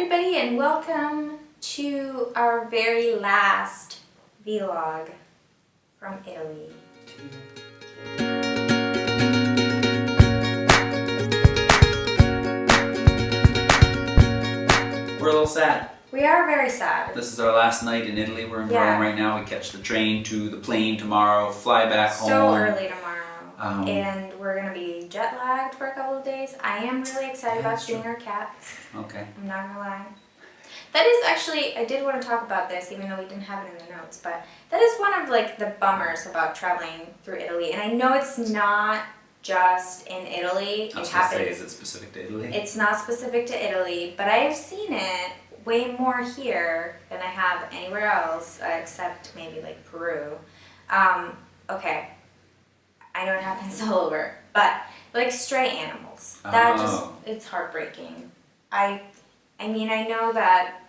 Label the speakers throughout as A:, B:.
A: everybody, and welcome to our very last vlog from Italy.
B: We're a little sad.
A: We are very sad.
B: This is our last night in Italy. We're in Rome right now. We catch the train to the plane tomorrow, fly back home.
A: So early tomorrow. And we're going to be jet lagged for a couple of days. I am really excited about seeing our cats.
B: Okay.
A: I'm not going to lie. That is actually, I did want to talk about this even though we didn't have it in the notes, but that is one of like the bummers about traveling through Italy. And I know it's not just in Italy.
B: I was going to say, is it specific to Italy?
A: It's not specific to Italy, but I have seen it way more here than I have anywhere else, except maybe like Peru. Okay, I know it happens all over, but like stray animals, it's heartbreaking. I mean, I know that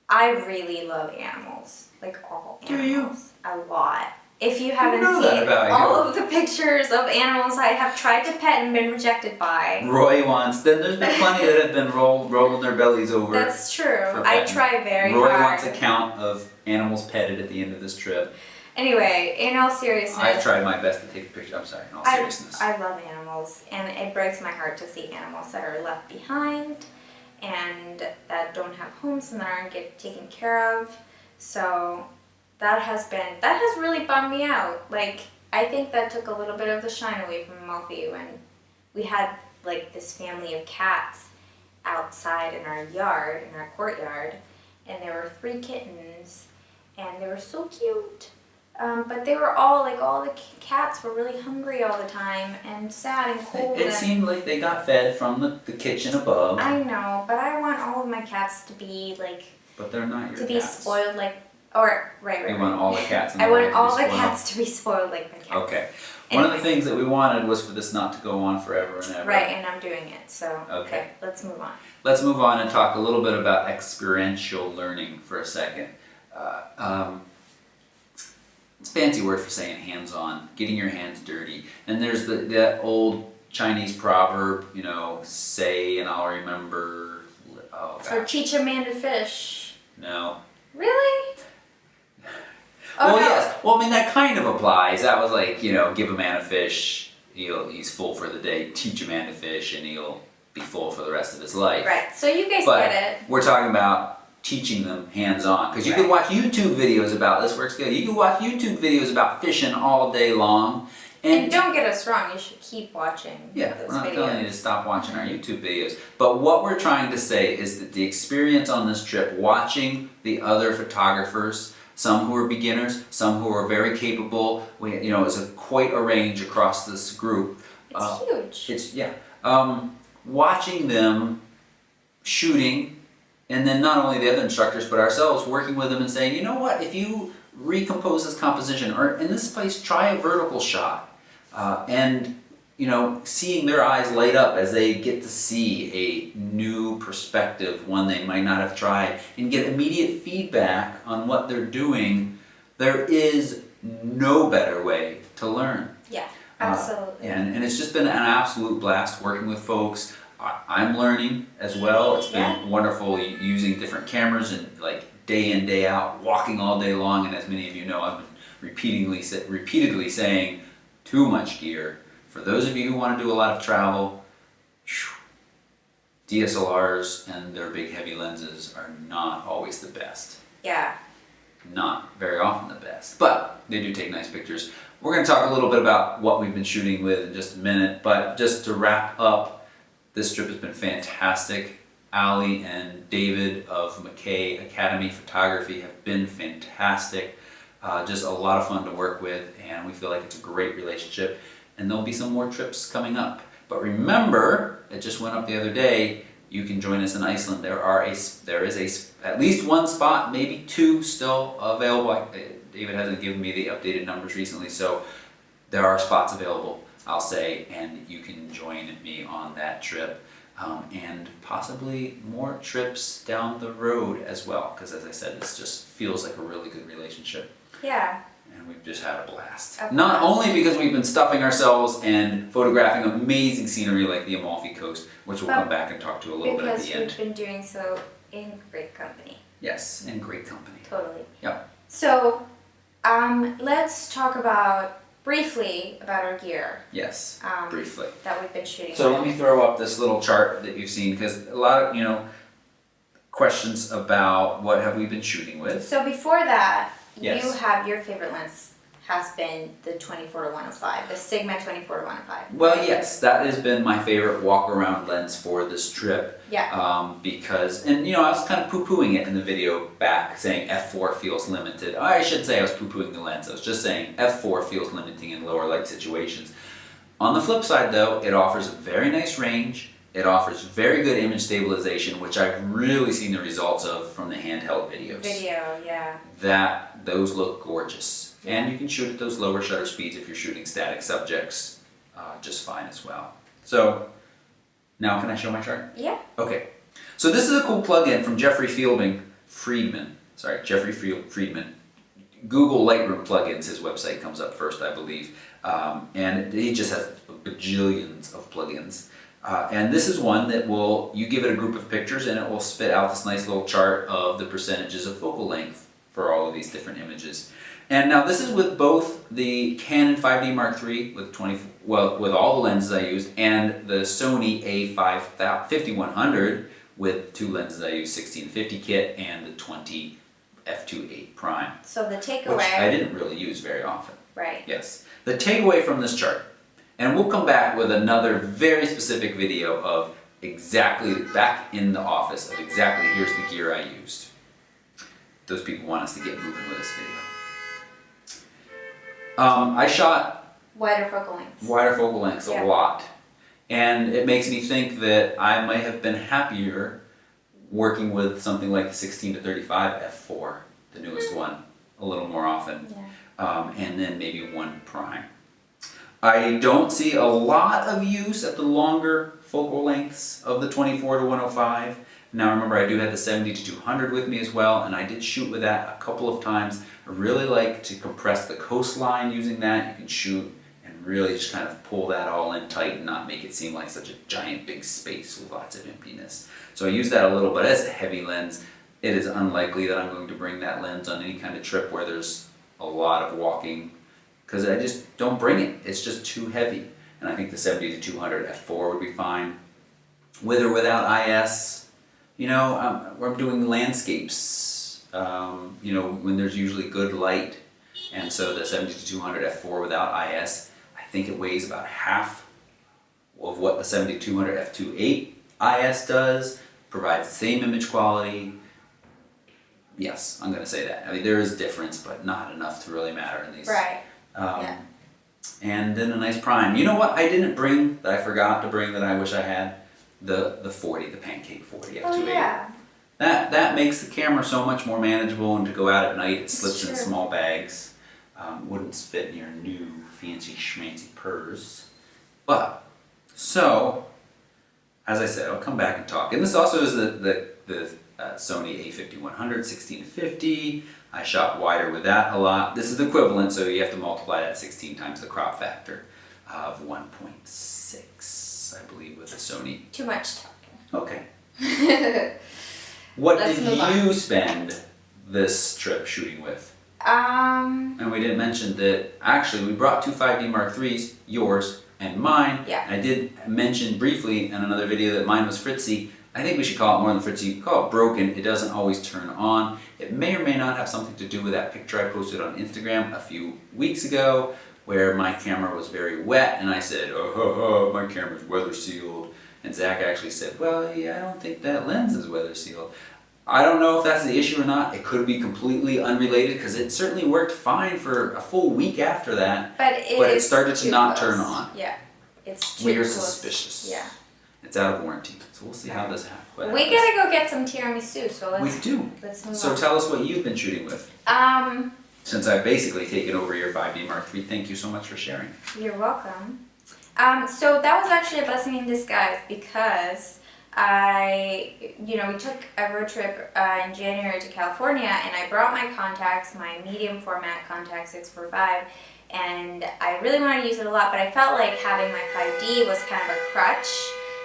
A: I really love animals, like all animals.
B: Do you?
A: A lot. If you haven't
B: seen
A: all of the pictures of animals I have tried to pet and been rejected by.
B: Roy wants, there's been plenty that have been rolling their bellies over.
A: That's true. I try very hard.
B: Roy wants a count of animals petted at the end of this trip.
A: Anyway, in all seriousness,
B: I've tried my best to take a picture. I'm sorry, in all seriousness.
A: I love animals, and it breaks my heart to see animals that are left behind and that don't have homes and that aren't taken care of. So that has really bummed me out. Like, I think that took a little bit of the shine away from Amalfi when we had like this family of cats outside in our yard, in our courtyard, and there were 3 kittens, and they were so cute. But they were all the cats were really hungry all the time and sad and cold.
B: It seemed like they got fed from the kitchen above.
A: I know, but I want all of my cats to be like.
B: But they're not your cats.
A: To be spoiled like, or right.
B: You want all the cats in the
A: world to be spoiled. I want all the
B: spoiled.
A: cats to be spoiled like my cats.
B: Okay. One of the things that we wanted was for this not to go on forever and ever.
A: Right, and I'm doing it. So
B: okay,
A: let's move on.
B: Let's move on and talk a little bit about experiential learning for a second. It's a fancy word for saying hands-on, getting your hands dirty. And there's that old Chinese proverb, say and I'll remember. Oh, gosh.
A: Or teach a man to fish.
B: No.
A: Really?
B: Well, yes. Well, I mean, that kind of applies. That was like, give a man a fish, he's full for the day. Teach a man to fish, and he'll be full for the rest of his life.
A: Right. So you guys get it.
B: We're talking about teaching them hands-on. Because you can watch YouTube videos about this. Works good. You can watch YouTube videos about fishing all day long.
A: And don't get us wrong, you should keep watching those videos.
B: We're not telling you to stop watching our YouTube videos. But what we're trying to say is that the experience on this trip, watching the other photographers, some who are beginners, some who are very capable, it's quite a range across this group.
A: It's huge.
B: Watching them shooting, and then not only the other instructors, but ourselves working with them and saying, you know what, if you recompose this composition, or in this place, try a vertical shot. And seeing their eyes light up as they get to see a new perspective, one they might not have tried, and get immediate feedback on what they're doing, there is no better way to learn.
A: Yeah, absolutely.
B: And it's just been an absolute blast working with folks. I'm learning as well. It's been wonderful using different cameras and like day in, day out, walking all day long. And as many of you know, I've been repeatedly saying too much gear. For those of you who want to do a lot of travel, DSLRs and their big heavy lenses are not always the best.
A: Yeah.
B: Not very often the best, but they do take nice pictures. We're going to talk a little bit about what we've been shooting with in just a minute, but just to wrap up, this trip has been fantastic. Ali and David of McKay Academy Photography have been fantastic. Just a lot of fun to work with, and we feel like it's a great relationship. And there'll be some more trips coming up. But remember, it just went up the other day, you can join us in Iceland. There is at least 1 spot, maybe 2 still available. David hasn't given me the updated numbers recently, so there are spots available, I'll say, and you can join me on that trip. And possibly more trips down the road as well, because as I said, this just feels like a really good relationship.
A: Yeah.
B: and we've just had a blast.
A: A
B: Not
A: blast.
B: only because we've been stuffing ourselves and photographing amazing scenery like the Amalfi Coast, which we'll
A: But
B: come back and talk to a little bit at
A: because
B: the end.
A: we've been doing so in great company.
B: Yes, and great company.
A: Totally.
B: Yep.
A: So, let's talk briefly about our gear.
B: Yes, briefly.
A: That we've been shooting.
B: So
A: with.
B: let me throw up this little chart that you've seen, because a lot of, questions about what have we been shooting with.
A: So before that,
B: Yes.
A: you have your favorite lens has been the 24-105, the Sigma 24-105.
B: Well, yes, that has been my favorite walk-around lens for this trip.
A: Yeah.
B: Because, and I was kind of poo-pooing it in the video back, saying f4 feels limited. I should say I was poo-pooing the lens. I was just saying f4 feels limiting in lower light situations. On the flip side, though, it offers a very nice range. It offers very good image stabilization, which I've really seen the results of from the handheld videos.
A: Yeah.
B: Those look gorgeous. And you can shoot at those lower shutter speeds if you're shooting static subjects just fine as well. So, now can I show my chart?
A: Yeah.
B: Okay. So this is a cool plugin from Jeffrey Friedman. Google Lightroom plugins, his website comes up first, I believe. And he just has bajillions of plugins. And this is one that you give it a group of pictures and it will spit out this nice little chart of the percentages of focal length for all of these different images. And now this is with both the Canon 5D Mark III with all the lenses I used, and the Sony A5100 with two lenses I used, 16-50 kit and the 20 f2.8 prime.
A: So the takeaway.
B: Which I didn't really use very often.
A: Right.
B: Yes. The takeaway from this chart, and we'll come back with another very specific video of exactly back in the office of exactly here's the gear I used. Those people want us to get moving with this video. I shot
A: Wider focal lengths.
B: a lot, and it makes me think that I might have been happier working with something like the 16-35 f4, the newest one, a little more often, and then maybe one prime. I don't see a lot of use at the longer focal lengths of the 24-105. Now remember, I do have the 70-200 with me as well, and I did shoot with that a couple of times. I really like to compress the coastline using that. You can shoot and really just kind of pull that all in tight and not make it seem like such a giant big space with lots of emptiness. So I use that a little, but as a heavy lens, it is unlikely that I'm going to bring that lens on any kind of trip where there's a lot of walking, because I just don't bring it. It's just too heavy. And I think the 70-200 f4 would be fine. With or without IS, I'm doing landscapes, when there's usually good light. And so the 70-200 f4 without IS, I think it weighs about half of what the 70-200 f2.8 IS does, provides the same image quality. Yes, I'm going to say that. I mean, there is difference, but not enough to really matter in these.
A: Right.
B: And then a nice prime. You know what I didn't bring that I forgot to bring that I wish I had? The 40, the Pancake 40 f2.8.
A: Oh, yeah.
B: That makes the camera so much more manageable, and to go out at night it slips in
A: true.
B: small bags. Wouldn't fit in your new fancy schmancy purse. But, so, as I said, I'll come back and talk. And this also is the Sony A5100 16-50. I shot wider with that a lot. This is equivalent, so you have to multiply that 16 times the crop factor of 1.6, I believe, with the Sony.
A: Too much talking.
B: Okay. What
A: Let's
B: did
A: move on.
B: you spend this trip shooting with? And we didn't mention that actually we brought two 5D Mark IIIs, yours and mine.
A: Yeah.
B: I did mention briefly in another video that mine was fritzy. I think we should call it more than fritzy. Call it broken. It doesn't always turn on. It may or may not have something to do with that picture I posted on Instagram a few weeks ago where my camera was very wet and I said, oh, my camera's weather sealed. And Zach actually said, well, yeah, I don't think that lens is weather sealed. I don't know if that's the issue or not. It could be completely unrelated because it certainly worked fine for a full week after that.
A: But
B: it started to not
A: close.
B: turn on.
A: Yeah. It's too
B: We are
A: close.
B: suspicious.
A: Yeah.
B: It's out of warranty. So we'll see how this happens.
A: We gotta go get some tiramisu, so let's
B: We do.
A: Let's move
B: So
A: on.
B: tell us what you've been shooting with. Since I've basically taken over your 5D Mark III, thank you so much for sharing.
A: You're welcome. So that was actually a blessing in disguise because we took a road trip in January to California, and I brought my contacts, my medium format contacts 645, and I really wanted to use it a lot, but I felt like having my 5D was kind of a crutch,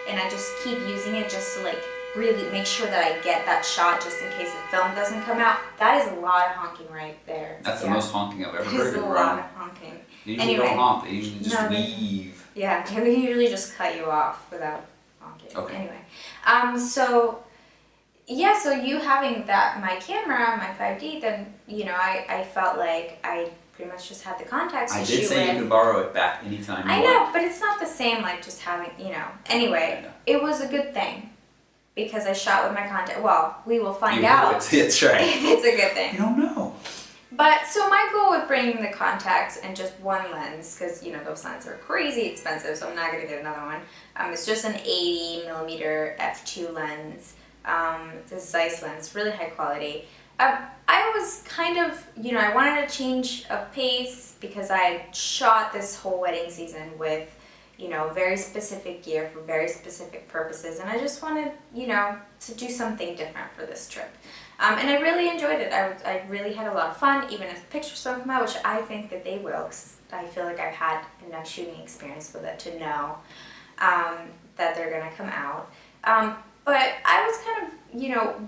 A: and I just keep using it just to like really make sure that I get that shot just in case the film doesn't come out. That is a lot of honking right there.
B: That's the most honking I've ever
A: That
B: heard
A: is
B: in
A: a
B: a
A: lot
B: run.
A: of honking.
B: They usually
A: Anyway.
B: don't honk, they usually just
A: No, they-
B: weave.
A: Yeah, they usually just cut you off without honking.
B: Okay.
A: Anyway, so you having my camera, my 5D, then, I felt like I pretty much just had the contacts to
B: I
A: shoot
B: did say
A: with.
B: you could borrow it back anytime you
A: I
B: want.
A: know, but it's not the same like just having, Anyway,
B: I know.
A: it was a good thing because I shot with my contact. Well, we will find
B: You
A: out
B: know, it's right.
A: if it's a good thing.
B: You don't know.
A: But so my goal with bringing the contacts and just one lens, because those lenses are crazy expensive, so I'm not gonna get another one. It's just an 80mm f2 lens. It's a Zeiss lens, really high quality. I was kind of, I wanted a change of pace because I had shot this whole wedding season with, very specific gear for very specific purposes, and I just wanted, to do something different for this trip. And I really enjoyed it. I really had a lot of fun, even if pictures don't come out, which I think that they will, because I feel like I've had enough shooting experience with it to know that they're going to come out. But I was kind of,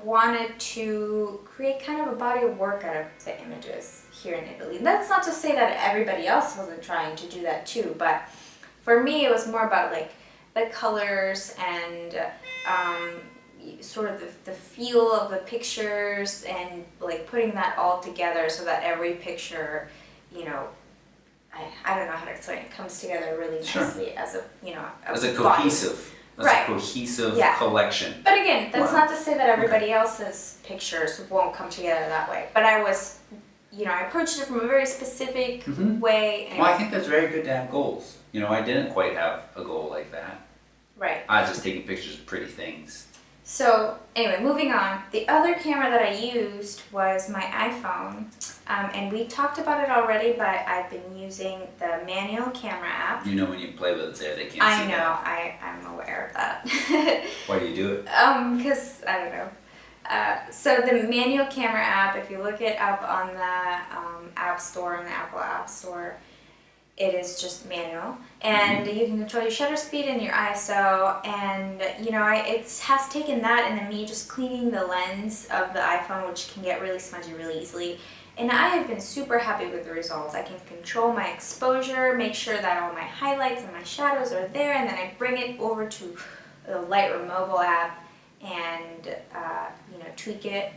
A: wanted to create kind of a body of work out of the images here in Italy. And that's not to say that everybody else wasn't trying to do that too, but for me it was more about like the colors and sort of the feel of the pictures and like putting that all together so that every picture, I don't know how to explain it, comes together really nicely as a,
B: As a
A: body.
B: cohesive. As
A: Right.
B: a cohesive
A: Yeah.
B: collection.
A: But again, that's
B: Wow.
A: not to say that everybody else's pictures won't come together that way. But I was, I approached it from a very specific
B: Mhm.
A: way. And
B: Well, I think that's very good to have goals. I didn't quite have a goal like that.
A: right.
B: I was just taking pictures of pretty things.
A: So anyway, moving on. The other camera that I used was my iPhone, and we talked about it already. But I've been using the manual camera app.
B: When you play with it there, they can't
A: I
B: see
A: know.
B: that.
A: I'm aware of that.
B: Why do you do it?
A: Because I don't know. So the manual camera app, if you look it up on the App Store, on the Apple App Store, it is just manual, and you can control your shutter speed and your ISO, and it has taken that and then me just cleaning the lens of the iPhone, which can get really smudgy really easily, and I have been super happy with the results. I can control my exposure, make sure that all my highlights and my shadows are there, and then I bring it over to the Lightroom mobile app and tweak it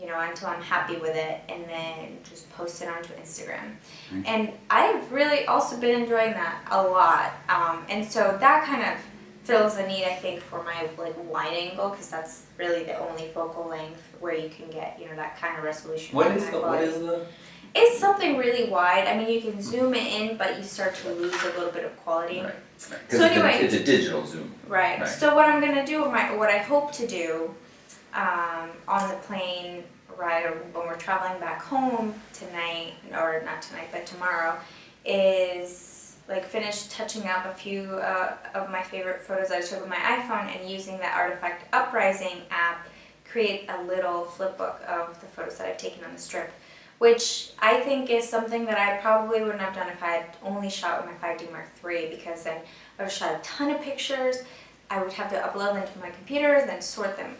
A: until I'm happy with it, and then just post it onto Instagram.
B: Nice.
A: And I've really also been enjoying that a lot, and so that kind of fills a need, I think, for my wide angle, because that's really the only focal length where you can get that kind of resolution.
B: What
A: that
B: is
A: kind
B: the?
A: of
B: What
A: quality.
B: is the?
A: It's something really wide. I mean, you can zoom it in, but you start to lose a little bit of quality.
B: Right.
A: So anyway-
B: it's a digital zoom.
A: Right.
B: Right.
A: So what I'm gonna do, what I hope to do, on the plane ride, or when we're traveling back home tonight, or not tonight, but tomorrow, is like finish touching up a few of my favorite photos I took with my iPhone, and using the Artifact Uprising app, create a little flip book of the photos that I've taken on this trip, which I think is something that I probably wouldn't have done if I had only shot with my 5D Mark III, because then I would have shot a ton of pictures. I would have to upload them to my computer, then sort them,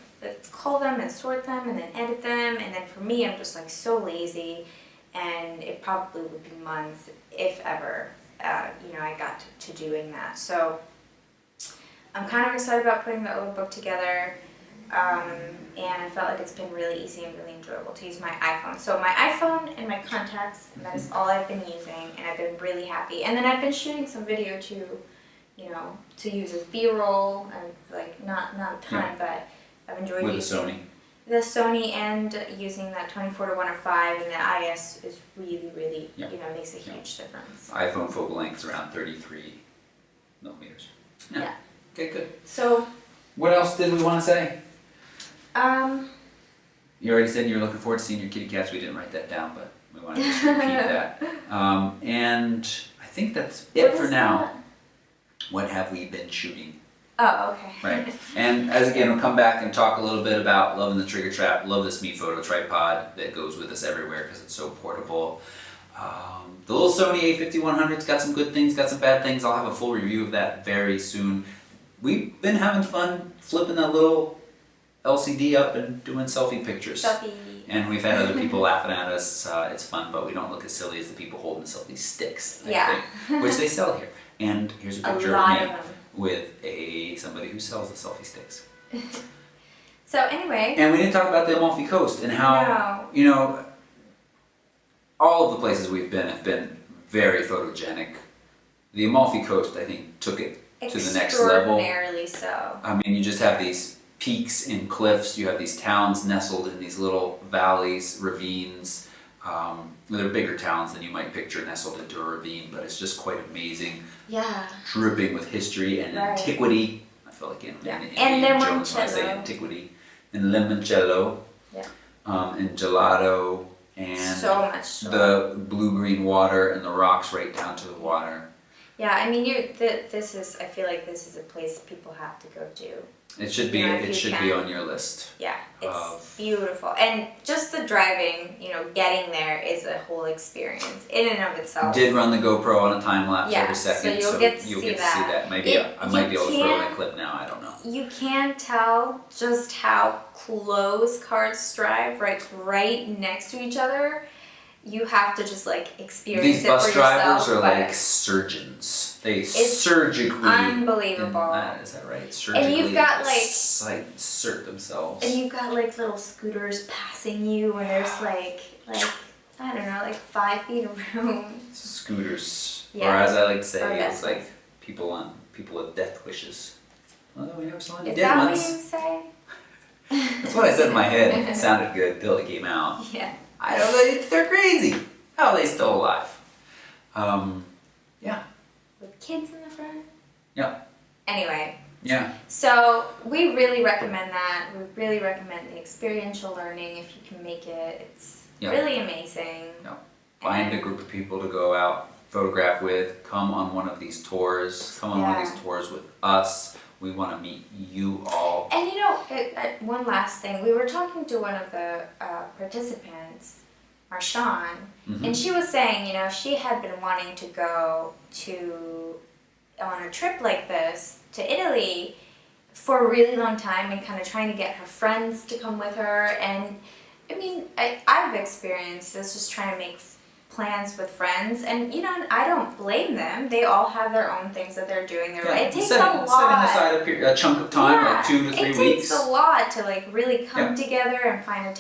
A: call them and sort them, and then edit them. And then for me, I'm just like so lazy, and it probably would be months, if ever, I got to doing that. So I'm kind of excited about putting the old book together, and I felt like it's been really easy and really enjoyable to use my iPhone. So my iPhone and my contacts, and that is all I've been using, and I've been really happy. And then I've been shooting some video too, to use as B-roll, and like not a ton, but I've enjoyed
B: With
A: using
B: the Sony.
A: the Sony, and using that 24-105, and the IS is really,
B: Yeah.
A: makes a huge difference.
B: iPhone focal length is around 33 millimeters.
A: Yeah.
B: Okay, good.
A: So,
B: What else did we want to say?
A: um,
B: You already said you were looking forward to seeing your kitty cats. We didn't write that down, but we want to just repeat that. And I think that's it
A: what
B: for
A: is
B: now.
A: that?
B: What have we been shooting?
A: Oh, okay.
B: Right. And as again, we'll come back and talk a little bit about loving the trigger trap, love this Me Photo tripod that goes with us everywhere because it's so portable. The little Sony A5100's got some good things, got some bad things. I'll have a full review of that very soon. We've been having fun flipping that little LCD up and doing selfie pictures.
A: Selfie.
B: And we've had other people laughing at us. It's fun, but we don't look as silly as the people holding selfie sticks, I think, which they sell here. And here's a picture of me with somebody who sells the selfie sticks.
A: So anyway.
B: And we didn't talk about the Amalfi Coast and how, all of the places we've been have been very photogenic. The Amalfi Coast, I think, took it to the next level.
A: Extraordinarily so.
B: I mean, you just have these peaks and cliffs. You have these towns nestled in these little valleys, ravines. They're bigger towns than you might picture nestled into a ravine, but it's just quite amazing.
A: Yeah.
B: Dripping with history and antiquity. I feel like in
A: and
B: Jones when I say antiquity. And limoncello.
A: Yeah.
B: And gelato. And
A: so much
B: the blue-green water and the rocks right down to the water.
A: Yeah, I mean, I feel like this is a place people have to go to.
B: It should be. It should be on your list.
A: Yeah, it's beautiful, and just the driving, getting there is a whole experience in and of itself.
B: Did run the GoPro on a time lapse every second,
A: so you'll get to see that.
B: Maybe I might be able to throw in a clip now. I don't know.
A: You can tell just how close cars drive, right next to each other. You have to just experience
B: These
A: it for
B: bus
A: yourself.
B: drivers are like surgeons. They surgically.
A: Unbelievable.
B: Is that right? Surgically.
A: And you've got
B: insert themselves.
A: And you've got little scooters passing you, and there's I don't know, 5 feet of room.
B: Scooters.
A: Yeah.
B: Or as I like to say,
A: Or
B: it's like people with death wishes. Although we never saw any
A: Is
B: dead
A: that
B: ones.
A: what you say?
B: That's what I said in my head. It sounded good till it came out.
A: Yeah.
B: I don't know, they're crazy. How are they still alive? Yeah.
A: With kids in the front.
B: Yeah.
A: Anyway.
B: Yeah.
A: So we really recommend that. We really recommend the experiential learning if you can make it. It's really amazing.
B: Yeah. Find a group of people to go out, photograph with, come on one of these tours, come on one of these tours with us. We want to meet you all.
A: And one last thing. We were talking to one of the participants, Marshawn, and she was saying, she had been wanting to go on a trip like this to Italy for a really long time and kind of trying to get her friends to come with her. And I mean, I've experienced this, just trying to make plans with friends, and I don't blame them. They all have their own things that they're doing. It takes a lot.
B: Setting aside a chunk of time, like 2 to 3 weeks.
A: It takes a lot to really come together and find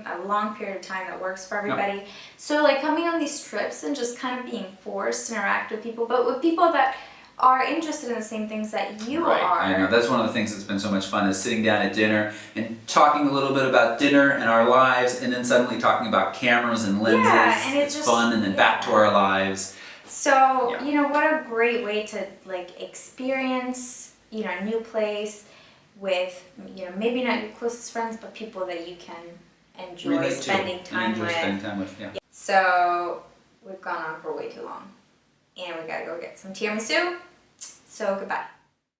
A: a long period of time that works for everybody. So coming on these trips and just kind of being forced to interact with people, but with people that are interested in the same things that you are.
B: I know, that's one of the things that's been so much fun, is sitting down at dinner and talking a little bit about dinner and our lives, and then suddenly talking about cameras and lenses.
A: And
B: it's just fun, and then back to our lives.
A: So, what a great way to experience, a new place with, maybe not your closest friends, but people that you can enjoy spending time with. So, we've gone on for way too long. And we gotta go get some tiramisu. So goodbye.